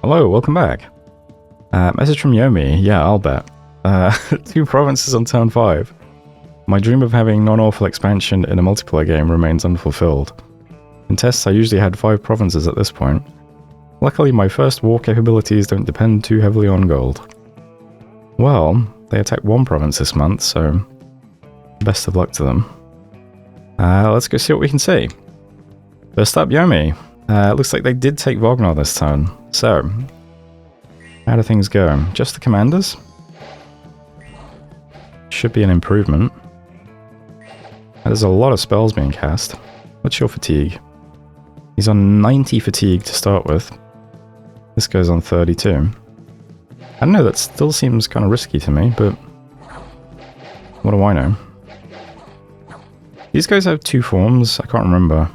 Hello, welcome back. Message from Yomi. Yeah, I'll bet. 2 provinces on turn 5. My dream of having non-awful expansion in a multiplayer game remains unfulfilled. In tests I usually had 5 provinces at this point. Luckily my first war capabilities don't depend too heavily on gold. Well, they attacked 1 province this month, so best of luck to them. Let's go see what we can see. First up, Yomi. Looks like they did take Wagner this turn. So, how do things go? Just the commanders? Should be an improvement. There's a lot of spells being cast. What's your fatigue? He's on 90 fatigue to start with. This goes on 32. I don't know, that still seems kind of risky to me, but what do I know? These guys have 2 forms, I can't remember.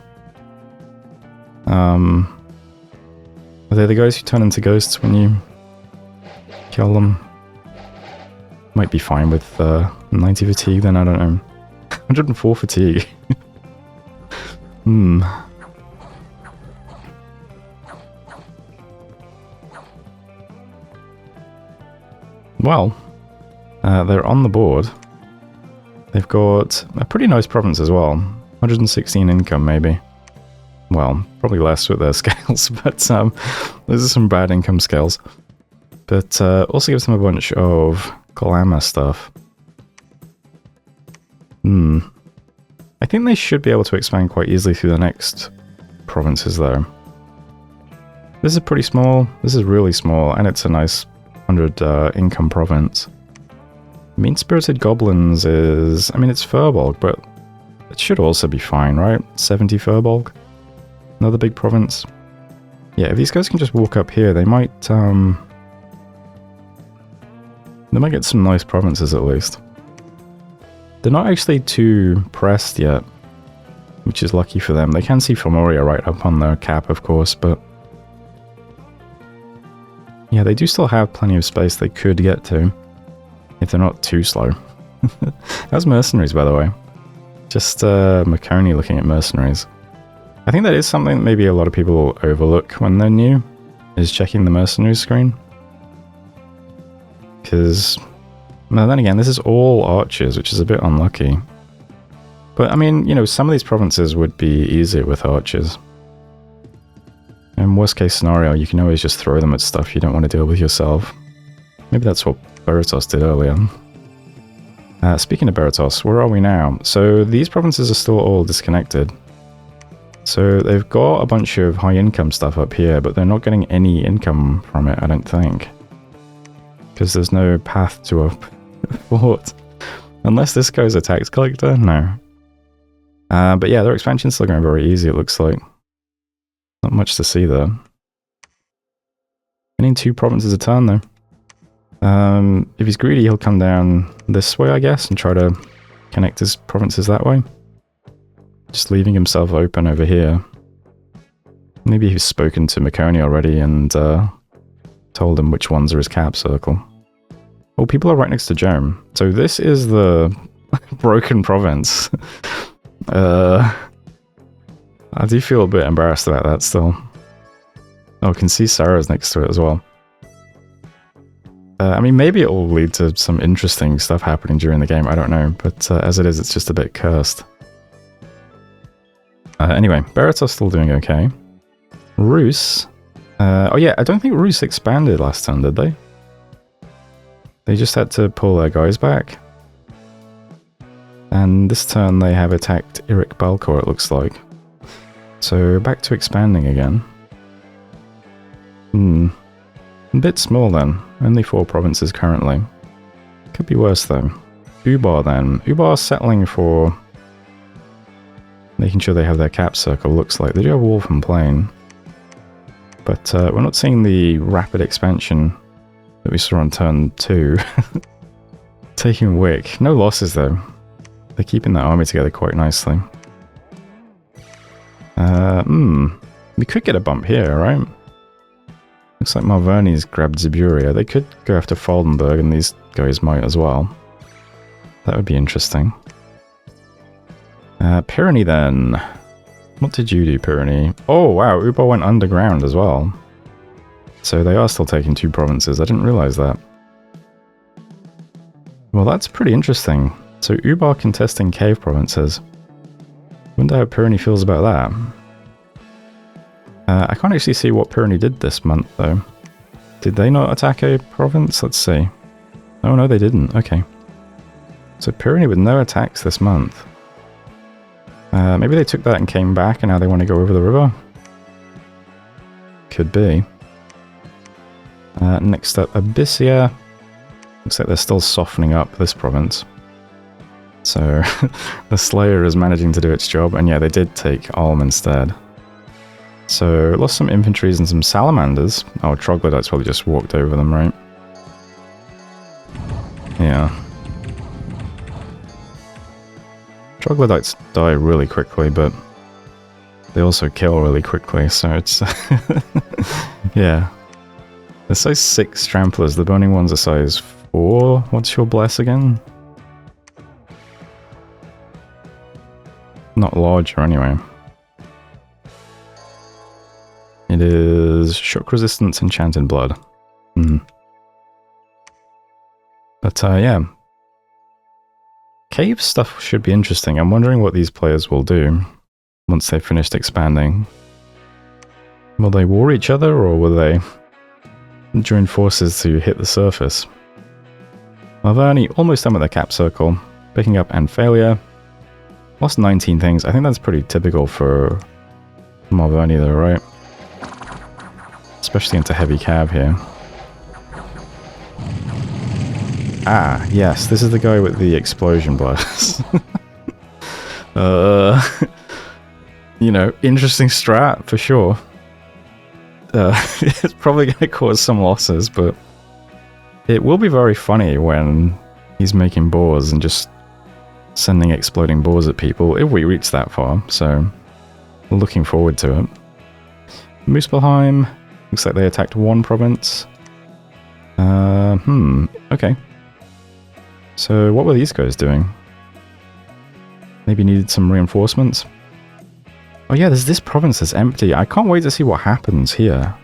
Are they the guys who turn into ghosts when you kill them? Might be fine with 90 fatigue then, I don't know. 104 fatigue. Well, they're on the board. They've got a pretty nice province as well. 116 income, maybe. Well, probably less with their scales, but those are some bad income scales. But also gives them a bunch of glamour stuff. I think they should be able to expand quite easily through the next provinces, though. This is pretty small. This is really small, and it's a nice 100 income province. Mean-spirited goblins is... I mean, it's Furbolg, but it should also be fine, right? 70 Furbolg. Another big province. Yeah, if these guys can just walk up here, they might get some nice provinces at least. They're not actually too pressed yet, which is lucky for them. They can see Formoria right up on their cap, of course, but yeah, they do still have plenty of space they could get to, if they're not too slow. How's mercenaries, by the way? Just Makoni looking at mercenaries. I think that is something that maybe a lot of people overlook when they're new, is checking the mercenaries screen. Because, well, then again, this is all archers, which is a bit unlucky. But, I mean, you know, some of these provinces would be easier with archers. In worst case scenario, you can always just throw them at stuff you don't want to deal with yourself. Maybe that's what Beritos did earlier. Speaking of Beritos, where are we now? So these provinces are still all disconnected. So they've got a bunch of high income stuff up here, but they're not getting any income from it, I don't think. Because there's no path to a fort. Unless this guy's a tax collector? No. But yeah, their expansion's still going very easy, it looks like. Not much to see there. Getting 2 provinces a turn, though. If he's greedy, he'll come down this way, I guess, and try to connect his provinces that way. Just leaving himself open over here. Maybe he's spoken to Makoni already and told him which ones are his cap circle. Oh, people are right next to Jome. So this is the broken province. I do feel a bit embarrassed about that still. Oh, I can see Sarah's next to it as well. I mean, maybe it will lead to some interesting stuff happening during the game, I don't know. But as it is, it's just a bit cursed. Anyway, Beritos still doing okay. Rus. Oh yeah, I don't think Rus expanded last turn, did they? They just had to pull their guys back. And this turn they have attacked Irik Balkor, it looks like. So back to expanding again. A bit small then. Only 4 provinces currently. Could be worse though. Ubar then. Ubar settling for making sure they have their cap circle, looks like. They do have Wolf and Plain. But we're not seeing the rapid expansion that we saw on turn 2. Taking Wick. No losses though. They're keeping that army together quite nicely. We could get a bump here, right? Looks like Malverni's grabbed Ziburia. They could go after Faldenberg, and these guys might as well. That would be interesting. Pyrenees then. What did you do, Pyrenees? Oh wow, Ubar went underground as well. So they are still taking 2 provinces. I didn't realize that. Well, that's pretty interesting. So Ubar contesting cave provinces. Wonder how Pyrenees feels about that. I can't actually see what Pyrenees did this month, though. Did they not attack a province? Let's see. Oh, no, they didn't. Okay. So Pyrenees with no attacks this month. Maybe they took that and came back, and now they want to go over the river? Could be. Next up, Abysia. Looks like they're still softening up this province. So, the Slayer is managing to do its job, and yeah, they did take Ulm instead. So, lost some infantries and some salamanders. Oh, troglodytes probably just walked over them, right? Yeah. Troglodytes die really quickly, but they also kill really quickly, so it's... yeah. They're size 6 tramplers, the burning ones are size 4. What's your bless again? Not larger, anyway. It is shock resistance, enchanted blood. But yeah. Cave stuff should be interesting. I'm wondering what these players will do once they've finished expanding. Will they war each other, or will they join forces to hit the surface? Marvani almost done with their cap circle. Picking up and failure. Lost 19 things. I think that's pretty typical for Marvani though, right? Especially into heavy cav here. Ah, yes, this is the guy with the explosion blast. You know, interesting strat for sure. It's probably going to cause some losses, but it will be very funny when he's making boars and just sending exploding boars at people, if we reach that far, so looking forward to it. Muspelheim, looks like they attacked 1 province. Okay. So what were these guys doing? Maybe needed some reinforcements? Oh yeah, there's this province that's empty. I can't wait to see what happens here.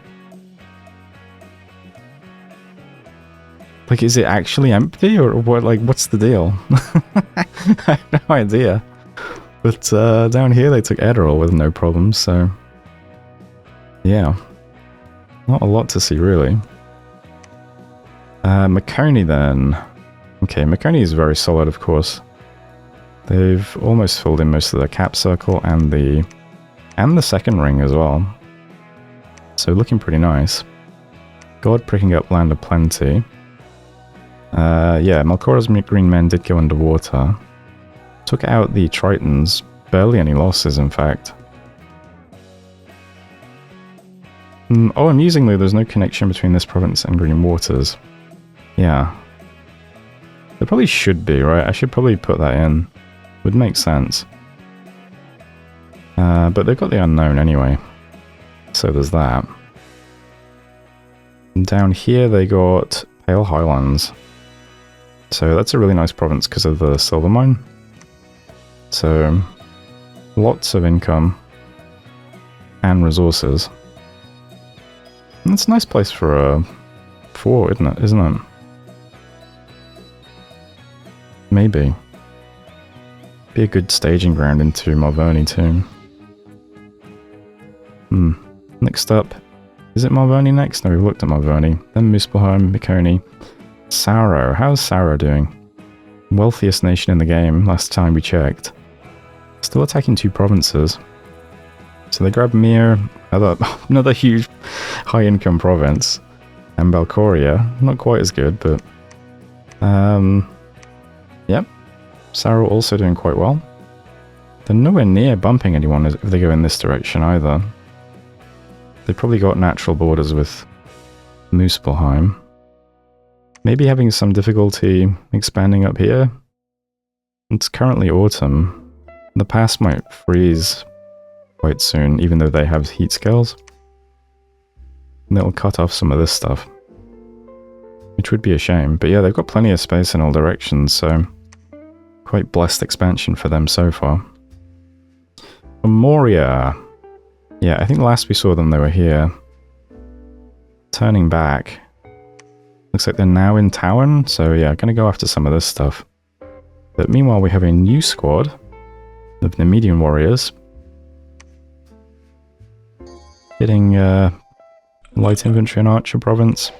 Like, is it actually empty, or what? Like, what's the deal? I have no idea. But down here they took Adderall with no problems, so... yeah. Not a lot to see, really. Maconi then. Okay, Maconi is very solid, of course. They've almost filled in most of their cap circle and the second ring as well. So looking pretty nice. God picking up Land of Plenty. Yeah, Malcora's green men did go underwater. Took out the Tritons. Barely any losses, in fact. Oh, amusingly, there's no connection between this province and Green Waters. Yeah. There probably should be, right? I should probably put that in. Would make sense. But they've got the unknown anyway. So there's that. And down here they got Pale Highlands. So that's a really nice province because of the silver mine. So lots of income and resources. And it's a nice place for a fort, isn't it? Maybe. Be a good staging ground into Marvoni too. Next up, is it Marvoni next? No, we've looked at Marvoni. Then Muspelheim, Maconi. Sauro. How's Sauro doing? Wealthiest nation in the game, last time we checked. Still attacking 2 provinces. So they grab Mir, another huge high-income province. And Balcoria. Not quite as good, but... yep. Sauro also doing quite well. They're nowhere near bumping anyone if they go in this direction either. They've probably got natural borders with Muspelheim. Maybe having some difficulty expanding up here. It's currently autumn. The pass might freeze quite soon, even though they have heat scales. And it'll cut off some of this stuff. Which would be a shame. But yeah, they've got plenty of space in all directions, so... quite blessed expansion for them so far. Moria. Yeah, I think last we saw them they were here. turning back. Looks like they're now in Town, so yeah, gonna go after some of this stuff. But meanwhile, we have a new squad of Nemedian warriors. Hitting light infantry and archer province.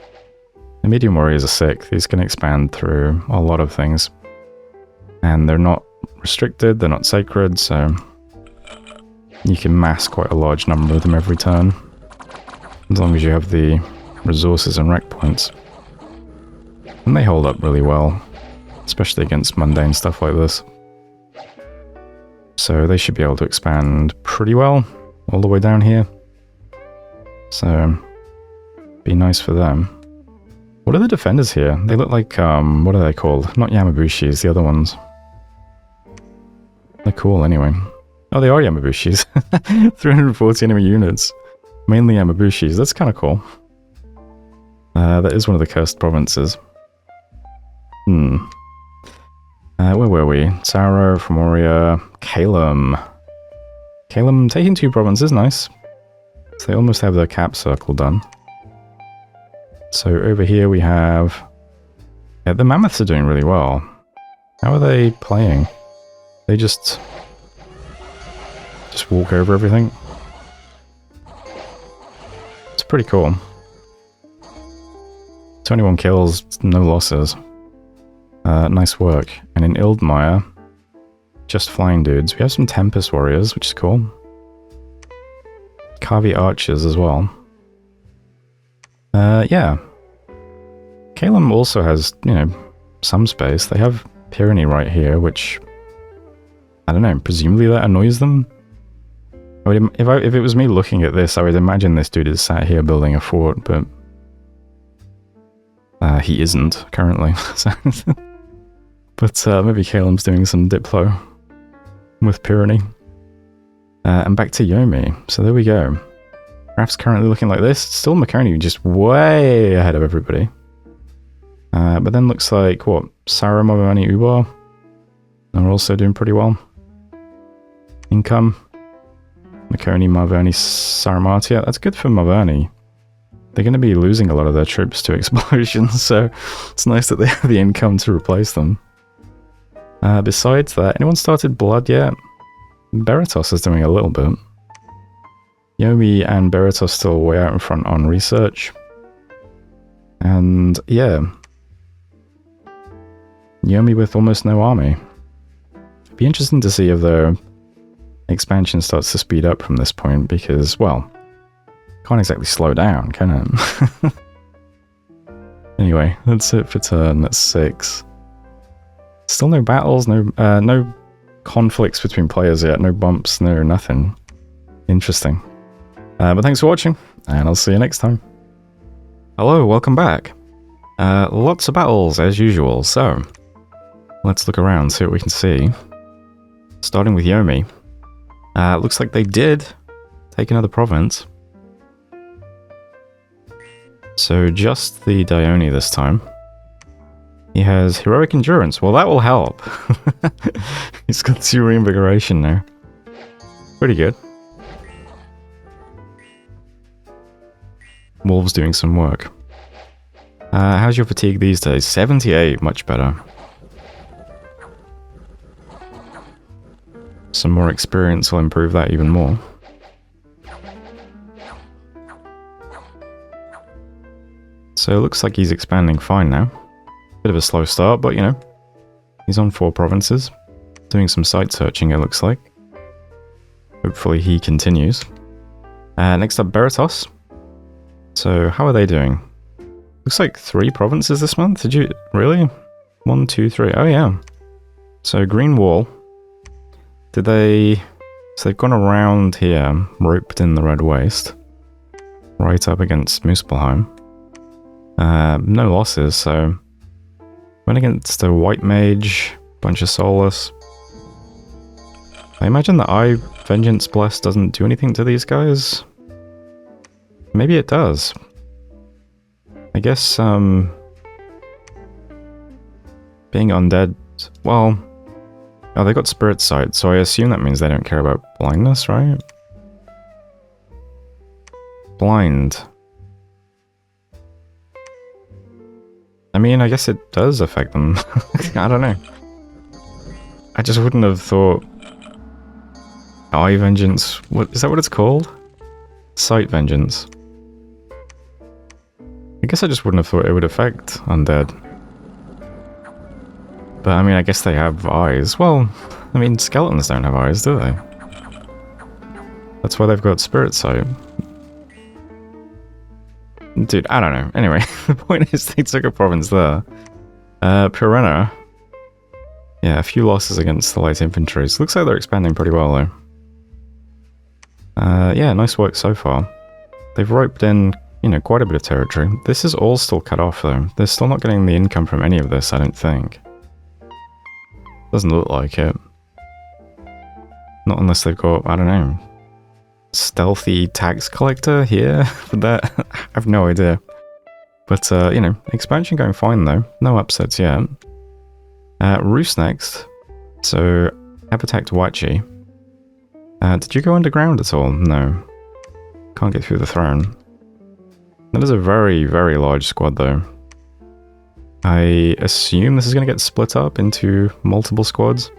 Nemedian warriors are sick. These can expand through a lot of things. And they're not restricted, they're not sacred, so you can mass quite a large number of them every turn. As long as you have the resources and rec points. And they hold up really well, especially against mundane stuff like this. So they should be able to expand pretty well, all the way down here. So, be nice for them. What are the defenders here? They look like, what are they called? Not Yamabushis, the other ones. They're cool anyway. Oh, they are Yamabushis. 340 enemy units. Mainly Yamabushis, that's kind of cool. That is one of the cursed provinces. Where were we? Sauro, Framoria, Kalem. Kalem taking 2 provinces, nice. So they almost have their cap circle done. So over here we have... Yeah, the mammoths are doing really well. How are they playing? They just walk over everything. It's pretty cool. 21 kills, no losses. Nice work. And in Ildmire, just flying dudes. We have some Tempest warriors, which is cool. Kavi archers as well. Yeah. Kalem also has, you know, some space. They have Pyrenees right here, which... I don't know, presumably that annoys them? If it was me looking at this, I would imagine this dude is sat here building a fort, but... he isn't, currently. But maybe Kalem's doing some Diplo with Pyrenees. And back to Yomi. So there we go. Graph's currently looking like this. Still Makoni just way ahead of everybody. But then looks like, what? Sarah, Mavani, Ubar are also doing pretty well. Income. Makoni, Marverni, Saramatia. That's good for Marverni. They're going to be losing a lot of their troops to explosions, so it's nice that they have the income to replace them. Besides that, anyone started Blood yet? Beratos is doing a little bit. Yomi and Beratos still way out in front on research. And yeah. Yomi with almost no army. It'd be interesting to see if their expansion starts to speed up from this point, because, well, can't exactly slow down, can it? Anyway, that's it for turn. That's 6. Still no battles, no conflicts between players yet, no bumps, no nothing. Interesting. But thanks for watching, and I'll see you next time. Hello, welcome back. Lots of battles, as usual, so let's look around, see what we can see. Starting with Yomi. Looks like they did take another province. So just the Dione this time. He has Heroic Endurance. Well, that will help. He's got 2 reinvigoration now. Pretty good. Wolves doing some work. How's your fatigue these days? 78, much better. Some more experience will improve that even more. So it looks like he's expanding fine now. Bit of a slow start, but you know, he's on 4 provinces. Doing some site searching, it looks like. Hopefully he continues. Next up, Beratos. So how are they doing? Looks like 3 provinces this month. Did you... really? 1, 2, 3. Oh yeah. So Green Wall. Did they... So they've gone around here, roped in the Red Waste. Right up against Muspelheim. No losses, so... Went against a White Mage, bunch of Soulless. I imagine the Eye Vengeance Bless doesn't do anything to these guys. Maybe it does. I guess, being undead... Well... Oh, they got Spirit Sight, so I assume that means they don't care about blindness, right? Blind. I mean, I guess it does affect them. I don't know. I just wouldn't have thought... Eye Vengeance... What is that what it's called? Sight Vengeance. I guess I just wouldn't have thought it would affect undead. But I mean, I guess they have eyes. Well, I mean, skeletons don't have eyes, do they? That's why they've got Spirit Sight. Dude, I don't know. Anyway, the point is they took a province there. Purena. Yeah, a few losses against the light infantry. So looks like they're expanding pretty well, though. Yeah, nice work so far. They've roped in, you know, quite a bit of territory. This is all still cut off, though. They're still not getting the income from any of this, I don't think. Doesn't look like it. Not unless they've got, I don't know, stealthy tax collector here for that. I have no idea. But, you know, expansion going fine, though. No upsets yet. Rus next. So, have attacked Wachi. Did you go underground at all? No. Can't get through the throne. That is a very, very large squad, though. I assume this is going to get split up into multiple squads.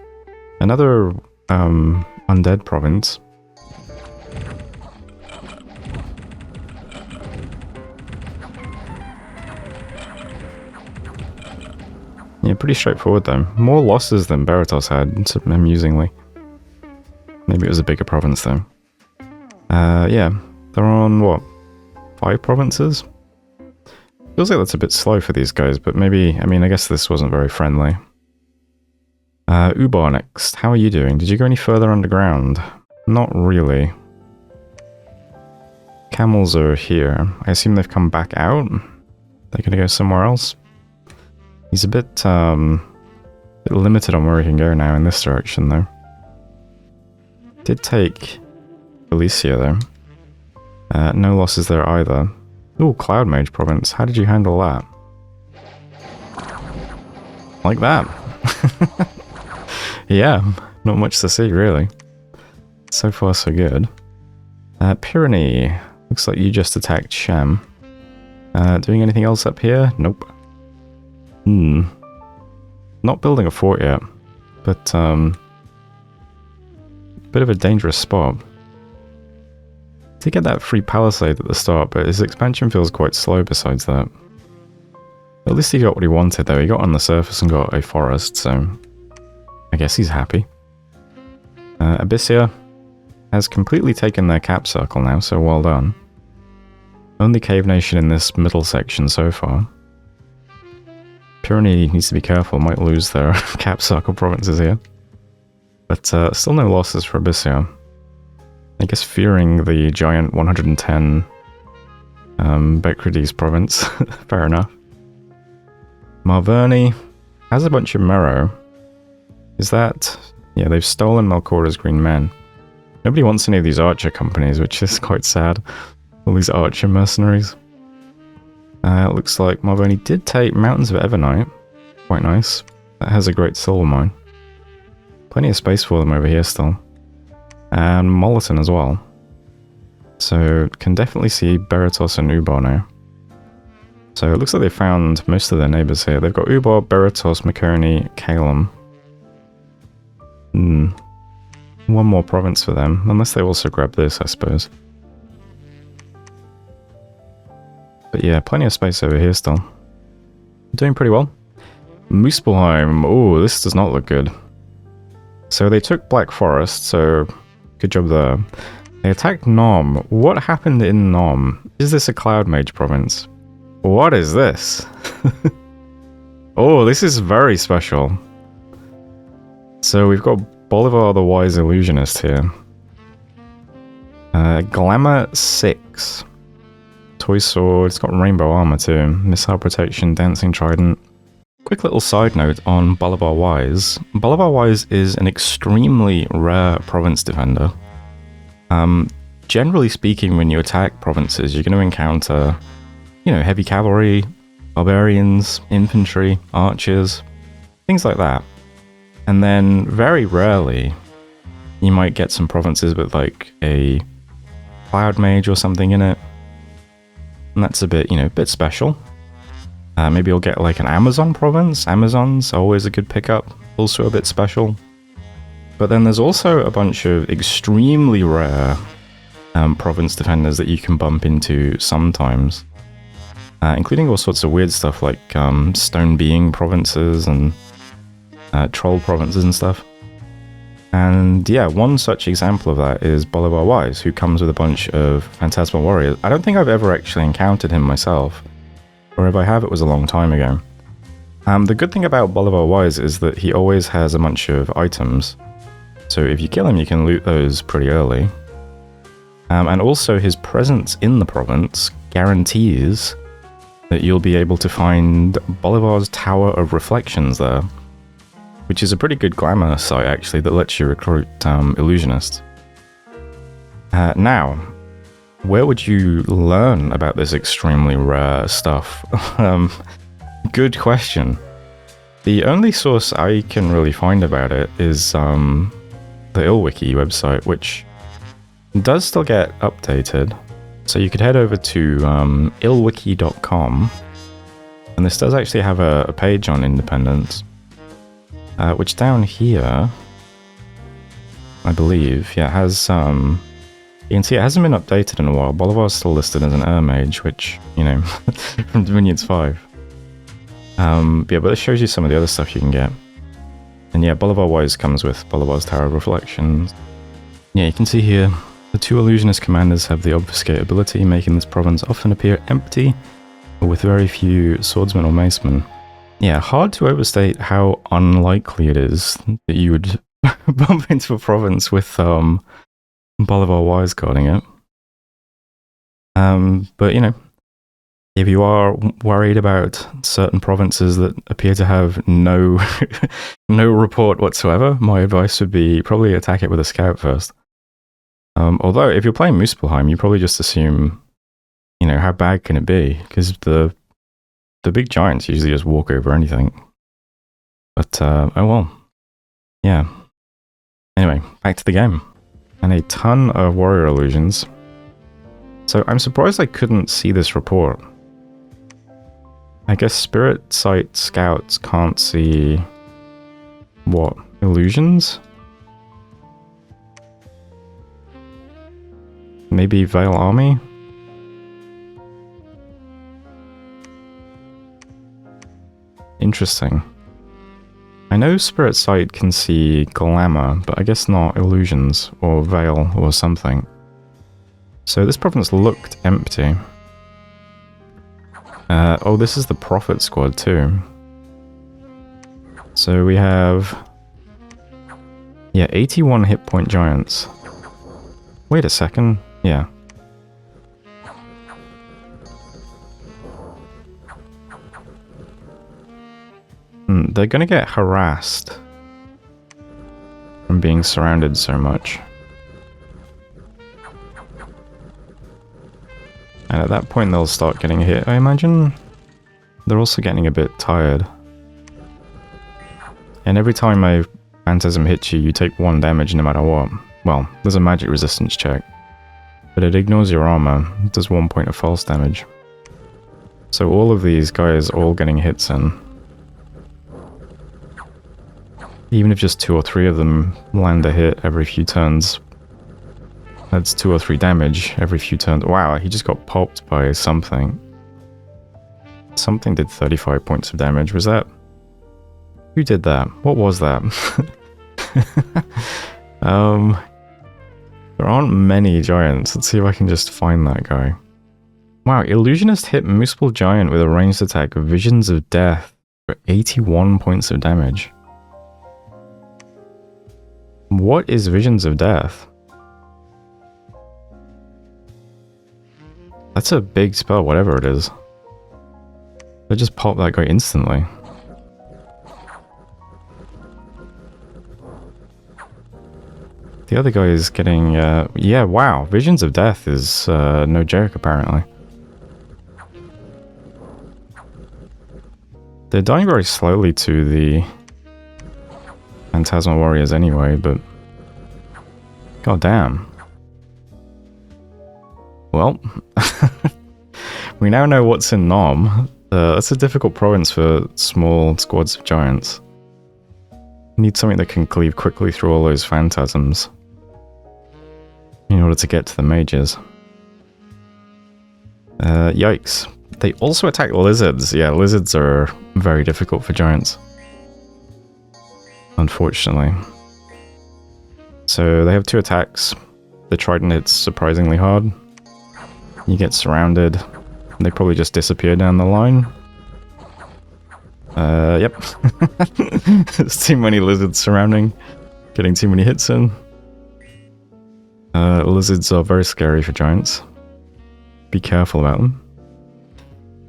Another undead province. Yeah, pretty straightforward though. More losses than Baratos had, amusingly. Maybe it was a bigger province though. Yeah, they're on what? 5 provinces? Feels like that's a bit slow for these guys, but maybe, I mean, I guess this wasn't very friendly. Ubar next. How are you doing? Did you go any further underground? Not really. Camels are here. I assume they've come back out? They're gonna go somewhere else? He's a bit limited on where he can go now in this direction, though. Did take Elysia, though. No losses there either. Ooh, Cloud Mage province. How did you handle that? Like that. Yeah, not much to see, really. So far, so good. Pyrenees. Looks like you just attacked Shem. Doing anything else up here? Nope. Not building a fort yet, but bit of a dangerous spot. Did get that free palisade at the start, but his expansion feels quite slow besides that. At least he got what he wanted though. He got on the surface and got a forest, so I guess he's happy. Abyssia has completely taken their cap circle now, so well done. Only cave nation in this middle section so far. Pyrenees needs to be careful, might lose their cap circle provinces here. But still no losses for Abyssia. I guess fearing the giant 110 Bekrides province. Fair enough. Marverni has a bunch of Mero. Is that... Yeah, they've stolen Melchora's green men. Nobody wants any of these archer companies, which is quite sad. All these archer mercenaries. It looks like Marverni did take Mountains of Evernight. Quite nice. That has a great silver mine. Plenty of space for them over here still. And Moliton as well. So, can definitely see Baratos and Ubar now. So, it looks like they found most of their neighbours here. They've got Ubar, Baratos, Makoni, Kalem. One more province for them. Unless they also grab this, I suppose. But yeah, plenty of space over here still. Doing pretty well. Muspelheim. Oh, this does not look good. So they took Black Forest, so good job there. They attacked Nom. What happened in Nom? Is this a Cloud Mage province? What is this? Oh, this is very special. So we've got Bolivar the Wise Illusionist here. Glamour 6. Toy Sword, it's got rainbow armor too. Missile protection, dancing trident. Quick little side note on Bolivar Wise. Bolivar Wise is an extremely rare province defender. Generally speaking, when you attack provinces, you're going to encounter, you know, heavy cavalry, barbarians, infantry, archers, things like that. And then, very rarely, you might get some provinces with, like, a Cloud Mage or something in it. And that's a bit, you know, a bit special. Maybe you'll get like an Amazon province. Amazon's always a good pickup, also a bit special. But then there's also a bunch of extremely rare province defenders that you can bump into sometimes. Including all sorts of weird stuff like stone being provinces and troll provinces and stuff. And yeah, one such example of that is Bolivar Wise, who comes with a bunch of Phantasmal Warriors. I don't think I've ever actually encountered him myself, or if I have, it was a long time ago. The good thing about Bolivar Wise is that he always has a bunch of items, so if you kill him you can loot those pretty early. And also his presence in the province guarantees that you'll be able to find Bolivar's Tower of Reflections there, which is a pretty good glamour site actually that lets you recruit illusionists. Now, where would you learn about this extremely rare stuff? Good question. The only source I can really find about it is the itsmuuuuuu website, which does still get updated. So you could head over to itsmuuuuuu.com, and this does actually have a page on independence, which down here, I believe, yeah, has you can see it hasn't been updated in a while. Bolivar's still listed as an mage, which, you know, from Dominions 5. Yeah, but it shows you some of the other stuff you can get. And yeah, Bolivar Wise comes with Bolivar's Tower of Reflections. Yeah, you can see here, the two illusionist commanders have the obfuscate ability, making this province often appear empty, or with very few swordsmen or macemen. Yeah, hard to overstate how unlikely it is that you would bump into a province with Bolivar Wise guarding it. But you know, if you are worried about certain provinces that appear to have no no report whatsoever, my advice would be probably attack it with a scout first. Although if you're playing Muspelheim, you probably just assume, you know, how bad can it be? Because the big giants usually just walk over anything. But oh well, yeah. Anyway, back to the game. And a ton of warrior illusions. So I'm surprised I couldn't see this report. I guess Spirit Sight scouts can't see... what? Illusions? Maybe Veil Army? Interesting. I know Spirit Sight can see glamour, but I guess not illusions, or veil, or something. So this province looked empty. Oh, this is the Prophet Squad too. So we have... yeah, 81 hit point giants. Wait a second. Yeah. They're gonna get harassed from being surrounded so much. And at that point they'll start getting hit, I imagine. They're also getting a bit tired. And every time a phantasm hits you, you take 1 damage no matter what. Well, there's a magic resistance check, but it ignores your armor. It does 1 point of false damage. So all of these guys all getting hits in. Even if just 2 or 3 of them land a hit every few turns, that's 2 or 3 damage every few turns. Wow, he just got popped by something. Something did 35 points of damage. Was that... who did that? What was that? There aren't many giants. Let's see if I can just find that guy. Wow, Illusionist hit Muspel Giant with a ranged attack of Visions of Death for 81 points of damage. What is Visions of Death? That's a big spell, whatever it is. They just pop that guy instantly. The other guy is getting, yeah, wow, Visions of Death is no joke, apparently. They're dying very slowly to the Phantasmal Warriors anyway, but... god damn. Well, we now know what's in Nom. That's a difficult province for small squads of giants. You need something that can cleave quickly through all those phantasms in order to get to the mages. Yikes. They also attack lizards. Yeah, lizards are very difficult for giants, unfortunately. So they have 2 attacks. The trident hits surprisingly hard. You get surrounded. They probably just disappear down the line. Yep. There's too many lizards surrounding. Getting too many hits in. Lizards are very scary for giants. Be careful about them.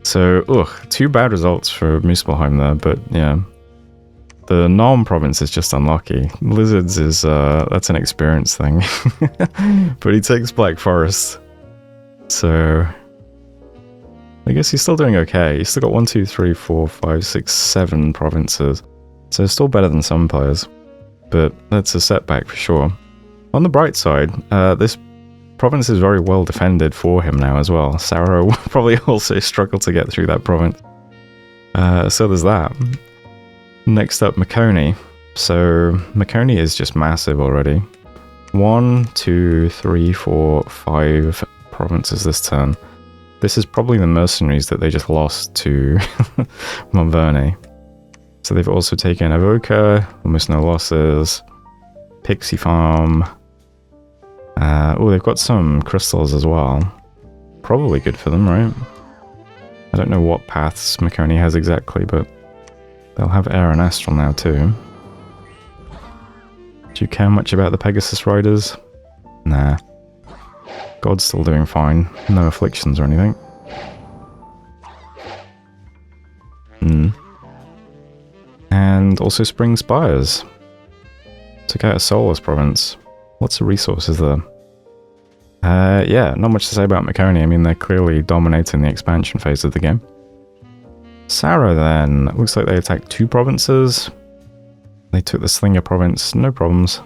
So, 2 bad results for Muspelheim there, but yeah. The Nuln province is just unlucky. Lizards is, that's an experience thing. But he takes Black Forest. So, I guess he's still doing okay. He's still got 1, 2, 3, 4, 5, 6, 7 provinces. So still better than some players. But that's a setback for sure. On the bright side, this province is very well defended for him now as well. Sarah will probably also struggle to get through that province. So there's that. Next up, Maconi. So Maconi is just massive already. 1, 2, 3, 4, 5 provinces this turn. This is probably the mercenaries that they just lost to Montverne. So they've also taken Avoca, almost no losses. Pixie Farm. They've got some crystals as well. Probably good for them, right? I don't know what paths Maconi has exactly, but they'll have Air and Astral now too. Do you care much about the Pegasus Riders? Nah. God's still doing fine. No afflictions or anything. And also Spring Spires. Took out a Soulless province. Lots of resources there. Yeah, not much to say about Maconi. I mean, they're clearly dominating the expansion phase of the game. Sarah then. Looks like they attacked 2 provinces. They took the Slinger province, no problems.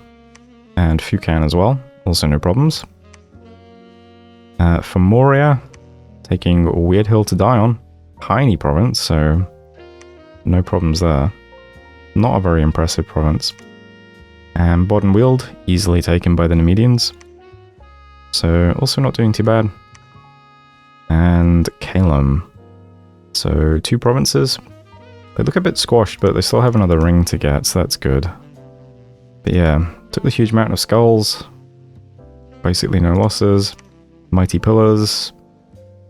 And Fukan as well, also no problems. For Moria, taking Weird Hill to die on. Tiny province, so no problems there. Not a very impressive province. And Bodden Weald, easily taken by the Nemedians. So also not doing too bad. And Calum. So 2 provinces. They look a bit squashed, but they still have another ring to get, so that's good. But yeah, took the huge mountain of skulls. Basically no losses. Mighty Pillars.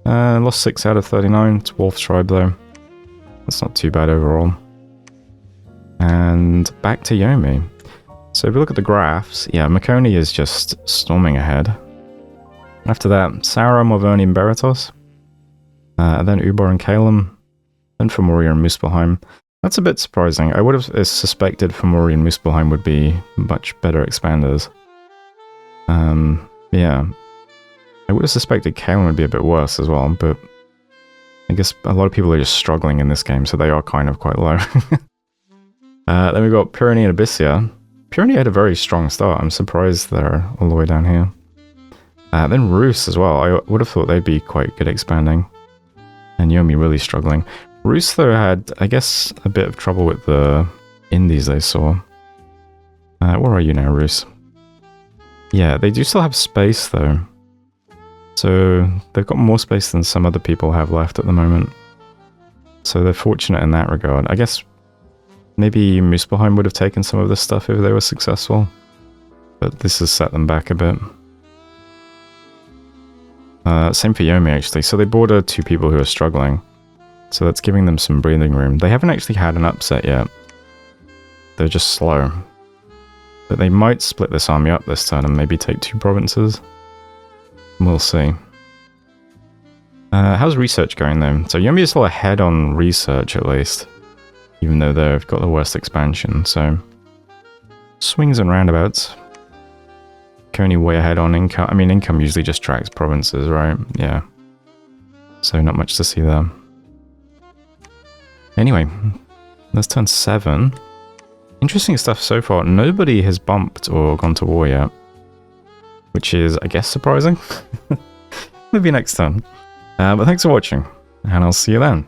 Lost 6 out of 39. It's Wolf's Tribe though. That's not too bad overall. And back to Yomi. So if we look at the graphs, yeah, Maconi is just storming ahead. After that, Sarah, Montverne, and Beratos. Then Ubar and Calum. Then Fomori and Muspelheim. That's a bit surprising. I would have suspected Fomori and Muspelheim would be much better expanders. Yeah. I would have suspected Calum would be a bit worse as well, but I guess a lot of people are just struggling in this game, so they are kind of quite low. Then we've got Pyrenean and Abyssia. Pyrenean had a very strong start. I'm surprised they're all the way down here. Then Rus as well. I would have thought they'd be quite good expanding. And Yomi really struggling. Rus, though, had, I guess, a bit of trouble with the indies they saw. Where are you now, Rus? Yeah, they do still have space, though. So they've got more space than some other people have left at the moment. So they're fortunate in that regard. I guess maybe Muspelheim would have taken some of this stuff if they were successful. But this has set them back a bit. Same for Yomi, actually. So they border 2 people who are struggling. So that's giving them some breathing room. They haven't actually had an upset yet. They're just slow. But they might split this army up this turn and maybe take 2 provinces. We'll see. How's research going though? So Yomi is still ahead on research at least. Even though they've got the worst expansion, so... Swings and roundabouts. Coney way ahead on income. I mean, income usually just tracks provinces, right? Yeah. So not much to see there. Anyway, that's turn 7. Interesting stuff so far. Nobody has bumped or gone to war yet. Which is, I guess, surprising. Maybe next turn. But thanks for watching, and I'll see you then.